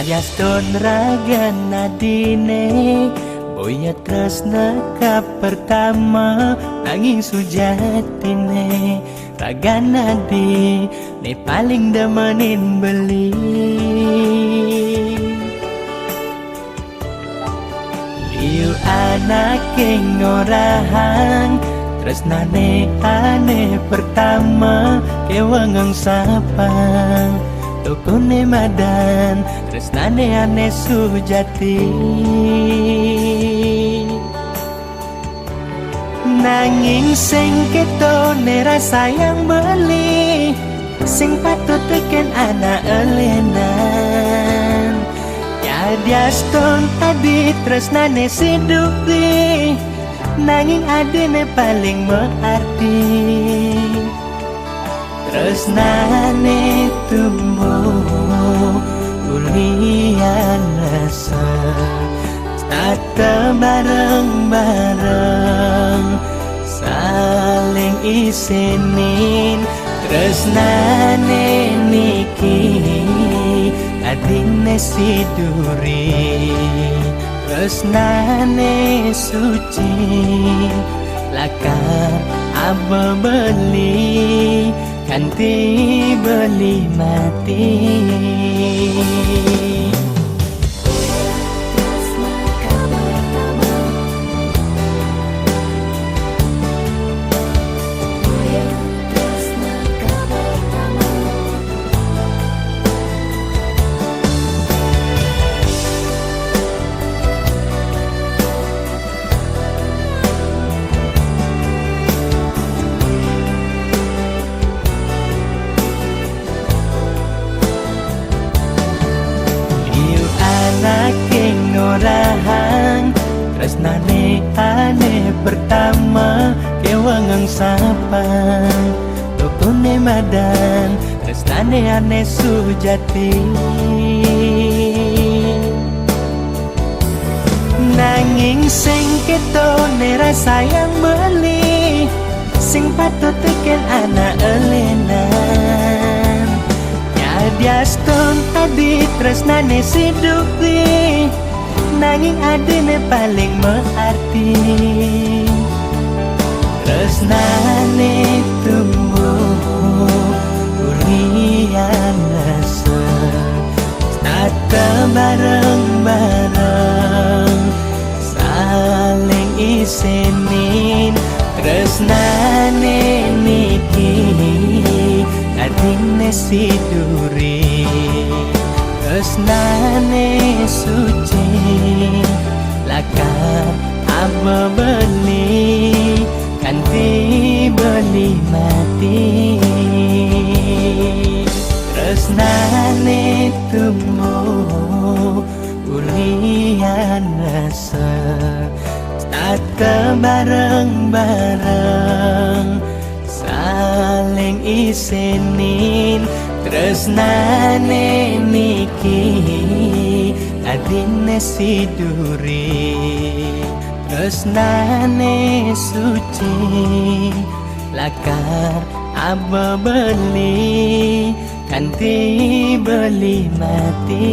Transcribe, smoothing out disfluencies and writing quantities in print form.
Yaston raga nadine boya tresna ka pertama nanging sujatine raga nadi ne paling demenin beli liu anak ngorahan tresnane ane pertama kewangang sapang tukune madan tresnane ane sujati nanging sing ketone rasa yang beli sing patut teken anak elenan Yaston tadi tresnane sidupi nanging adine paling mengerti tresnane tumbuh kuliah rasa tata bareng-bareng saling isenin tresnane niki adine siduri tresnane suci lakar aba beli kanti beli mati ngorahan tresnane ane pertama kewangang sapang tukune madan tresnane ane sujati nanging sing ketone rasa yang beli sing patut teken anak elenan Yaston tadi tresnane sidupi nanging adine paling mengerti tresnane tumbuh kuliah rasa tata bareng-bareng saling isenin tresnane niki adine siduri tresnane suci lakar aba beli kanti beli mati tresnane tumbuh kuliah rasa tata bareng-bareng saling isenin tresnane niki adine siduri tresnane suci lakar aba beli kanti beli mati